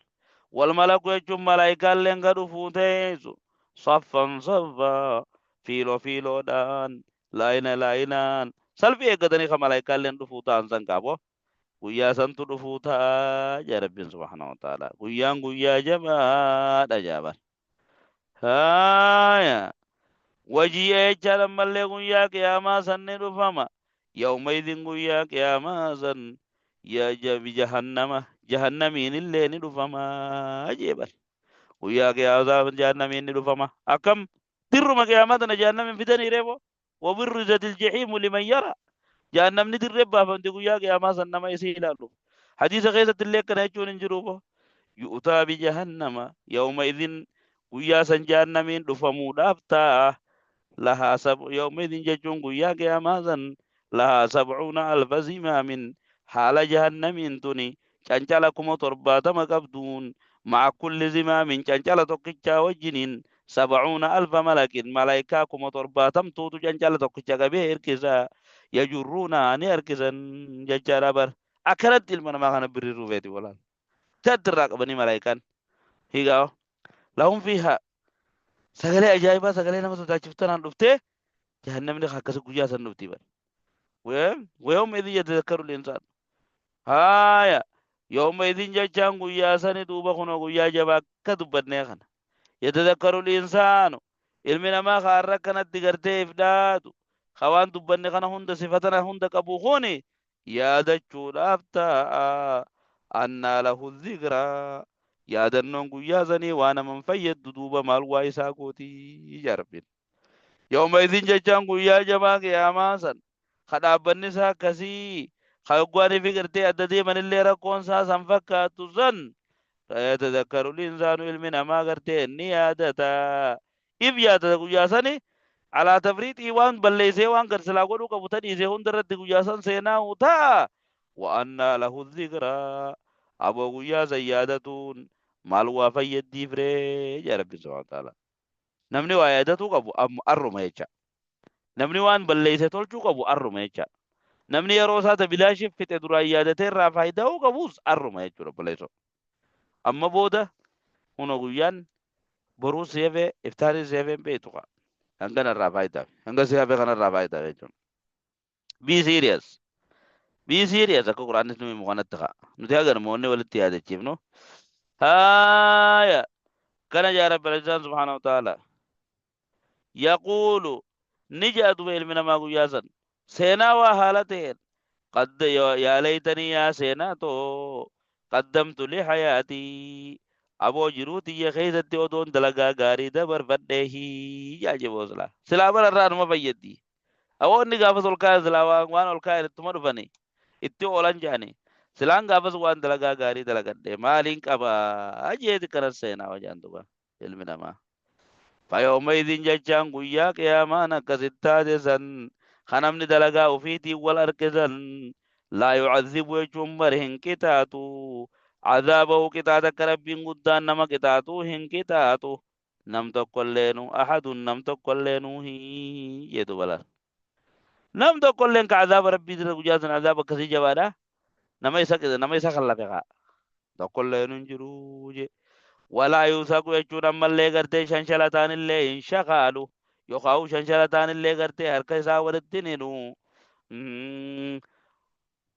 wal malaku jechuun malaayikaalleen ka dhufuu teessu saffan saffaa fiiloo fiiloodhaan laayina laayinaan salphii eeggatanii ka malaayikaalleen dhufuu ta'an san qaabo guyyaa santu dhufuu ta'a jaa rabbiin subhaanahu wa ta'ala guyyaan guyyaa jabaadha jaaban haya wajii jechaadha mallee guyyaa qiyaamaa san ni dhufama yawmaidin guyyaa qiyaamaa san jahannamiin illee ni dhufama jeeban guyyaa qiyaamaa jahannamiin ni dhufama akkam dirruma qiyaamaa tana jahannamiin fidanii reebo wabirrizatil jahiimu liman yara jahannamni dirree baafamti guyyaa qiyaamaa san nama isii ilaalu hadiisa keessatti illee akkana jechuun hin jiruubo yu'taa bijahannama yawmaidin guyyaa san jahannamiin dhufamuudhaaf ta'a lahaa yawmaidin jechuun guyyaa qiyaamaa san lahaa sabcuuna alfa zimaamin haala jahannamiin tuni cancala 70 qabduun ma'a kulli zimaamin cancala tokkichaa wajjiniin 70,000 malakin malaayikaa 70 tuutu cancala tokkicha qabee hirkisaa يجرونا نركزن ججارا بر أكلت المنا ما كان بريرو فيتي ولا تدرك بني ملايكان هيجاو لهم فيها سجلة أجايبا سجلة نما تجافتنا نفته جهنم ده خاكس كوجا سن نفتي بر ويوم إذا يتذكر الإنسان هايا يوم إذا جاء كوجا سن دوبا خنا كوجا جبا كتبنا خنا يتذكر الإنسان علمنا ما خارجنا تجرته إفداد خوان دبني خنا هند صفتنا هند كبوخوني yaadachuudhaaf ta'a annaa lahu dhikraa yaadannoon guyyaa sanii waan naman fayyaddu duuba maal waa isaa gootii jarbin yooma idin jechaan guyyaa jabaa qiyaamaa san kadhaabbanni isaa akkasii kayogwaanii fi gartee adda deemanillee rakkoon isaa san fakkaattu san yatadakkaru linsaanu ilmi namaa gartee inni yaadata if yaadata guyyaa sanii على تفريط إيوان بلّيسي وان كرسلا قولوا كبتني إيسي هندرد قياسا سينا وطا وأن له الذكرى أبو قيا زيادتون مالوا فيد ديفري يا ربي سبحانه وتعالى نمني وعيادتو كبو أرم يجا نمني وان بلّيسي تولچو كبو أرم يجا نمني يروسات بلاشي فت درا عيادتين را فايدهو كبوس أرم يجا رب ليسو أما بودا هنا قيان برو سيفي افتاري سيفي بيتوكا hangana irraa faayidaa hanga si hafe kana irraa faayidaa jechuun be serious akka quraannis numi mukanatti kaa nuti hagan moonni walitti yaadachiifnu haya kana jaa rabbi alisaan subhaanahu wa ta'ala yaquulu ni jaa duba ilmi namaa guyyaa san seenaa waa haala ta'een qad yaa laytanii yaa seenaa too qaddamtu li hayaatii aboo jiruuti ya keessatti odoon dalagaa gaarii dabarfadheehi jaajiboo silaa bararraa numa fayyaddi awoonni gaafas ol kaa'e silaa waan ol kaa'e ittuma dhufani itti oolan jaani silaan gaafas waan dalagaa gaarii dalagadhe maaliin qaba ajeeti kanas seenaa wajaan duba ilmi namaa fayooma idin jechaan guyyaa qiyaamaan akkasittaate san kanamni dalagaa ufiitiin wal harkisan laa yucadhibu jechuun bar hin qixaatu عذابه كتاتا كربين قدان نما كتاتو هن كتاتو نم تقلينو أحد نم تقلينو هي يدو بلا نم تقلين كعذاب ربي در جازن عذاب كسي جوادا نما يسا كده نما يسا خلا فيها تقلينو جروج ولا يوساكو يجو نما اللي کرتے شنشلتان اللي انشغالو يخاو شنشلتان اللي کرتے هركسا ورتنينو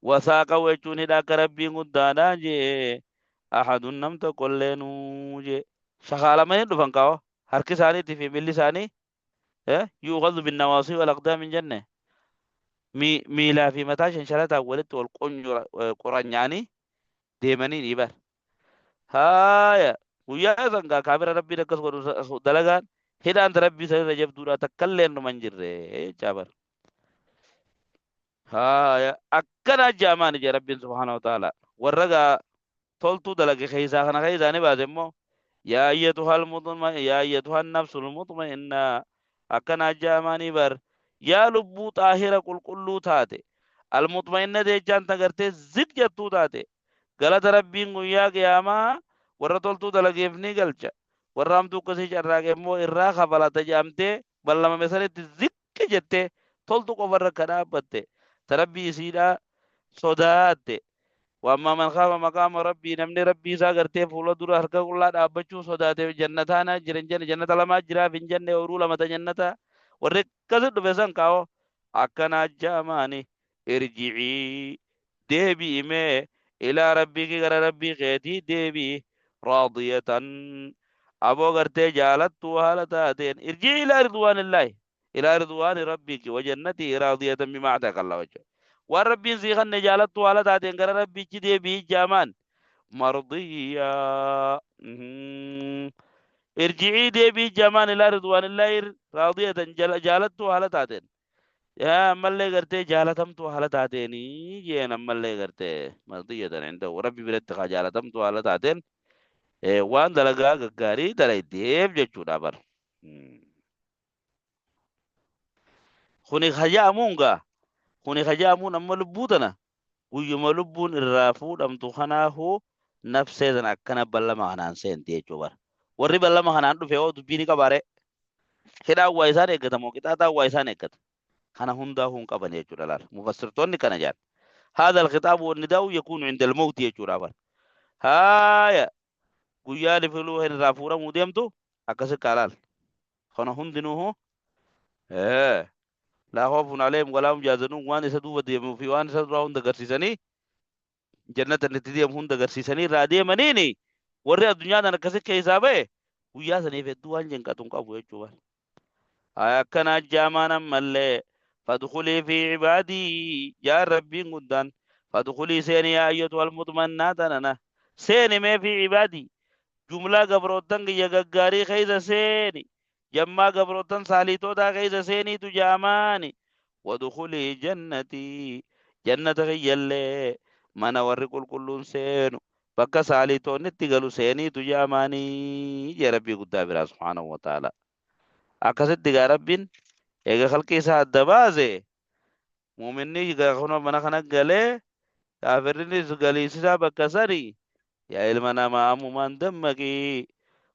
وساق وجوني دا كربي قدانا جي أحد نم تقلنو جي شغالة ما يدفن كاو هركي ساني تفي ملي ساني يوغض بالنواصي والأقدام من جنة ميلا في متاش إن شاء الله تقولت والقرآن يعني ديماني نيبر هايا ويا زنگا كابر ربي لكس دلغان هدا أنت ربي سيجب دورا تقلن منجر جابر هايا أكنا جامان جا ربي سبحانه وتعالى ورغا تولتو دلغي خيسا خنا خيسا نبازمو يا أيتها المطمئنة يا أيتها النفس المطمئنة أكنا جاماني بر يا لبو طاهرة كل تاتي المطمئنة دي جان تغرتي زك جتو تاتي غلط ربين قويا قياما ورا تولتو دلقيفني قلچا ورا همتو كسي جراغي مو إراخا فلا تجامتي بلما مثلا زك جتي تولتو قفر كنابتي تربي سيدا صداتي واما من خاف مقام ربي نمني ربي ساغرتي فولا دور هركا كلا دابچو صداتي جنتانا جرنجن جنت لما جرا فين اورو لما تجنتا وركز دبسان كاو أكنا جاماني ارجعي ديبي إمي إلى ربك غير ربي غيتي ديبي راضية أبو غرتي جالت وهالتاتين ارجعي إلى رضوان الله إلى رضوان ربك وجنتي راضية بما أعطاك الله وجه والرب زيغن جالت وهالتاتين غير ربي ديبي جامان مرضية ارجعي ديبي جامان إلى رضوان الله راضية جالت وهالتاتين يا ملّي قرتي جالتم تو حالة تاتيني ये नम्मल्ले करते मर्दी ये तने इंदा وربي بريت خجالتم تو حالة تاتين وان دلقا غغاري دلای دیب جچودا بر خوني خجامونغا خوني خجامون أما لبوتنا ويوم لبون الرافود أم تخناه نفسه ذن أكنا بلا ما هنان سنتي جوبر ورّي بلا ما هنان دفعوا دبيني كباره كده وايسان إكتمو كده تا وايسان إكت خنا هندا هون كبني يجورالار مفسرتون كنا جان هذا الخطاب والنداء يكون عند الموت يجورابر هايا قيا لفلو هن رافورا موديمتو أكس كالال خنا هندنو هو إيه لا خوف عليهم ولا هم يحزنون وان يسدوا بديهم في وان يسدوا هون دغرسيسني جنة النتيجة هم دغرسيسني رادي منيني ورّي الدنيا أنا كسر كيسابه قيا سني في الدوان جنكتون كابو يجوال أكنا جامانا ملّي فادخلي في عبادي يا ربي قدان فادخلي سيني يا أيتها المطمئنات أنا سيني ما في عبادي جملة قبروتن يا غغاري خيزة سيني جمع قبروتن ساليتو دا خيزة سيني تجاماني وادخلي جنتي جنة خيالي من ورّي كل سينو بكا ساليتو نتقلو سيني تجاماني يا ربي قدام سبحانه وتعالى أكاسد دقا ربين إيجا خلقي إسا الدبازي مؤمني إيجا خونو منا خنق غالي كافريني سغالي إسا بكسري يا إلمنا ما أمو من دمكي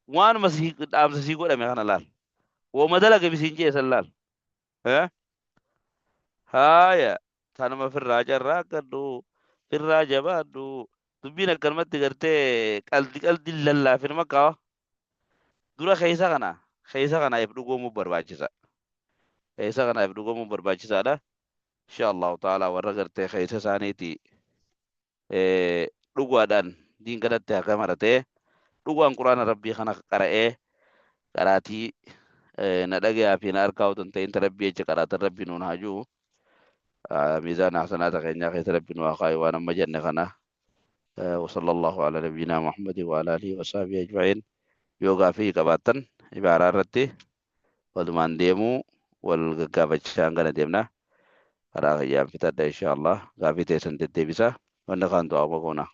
وان مسيح أم سيقو رمي خانا لال ومدلق بسنجي سلال ها هايا تانما في الراجة راكدو في الراجة بادو تبين الكلمة تغرتي قلدي للا في المكاو دورا خيسا خنا يبدو قومو برباچسا خيسا خنا يبدو قومو برباچسا دا إن شاء الله تعالى warra gartee keessa isaaniiti dhugaadhaan diin kanatti akka maratee dhugaan quraana rabbii kana qara'ee qaraatii na dhagayaa fi na harkaa utuu hin ta'in rabbii jecha qaraatan rabbii nuun haa jiru miizaan hasanaata keenyaa keessa rabbii nu haa kaayu waan amma jenne kana وصلى الله على نبينا محمد وعلى آله وصحبه أجمعين يوغا في قباتن عبارة رتي ودمان ديمو والقابتشان غنا ديمنا karaa kiyyaa fitadha insha Allah gaafii teessan deddeebisa wanna kaan du'aa boqona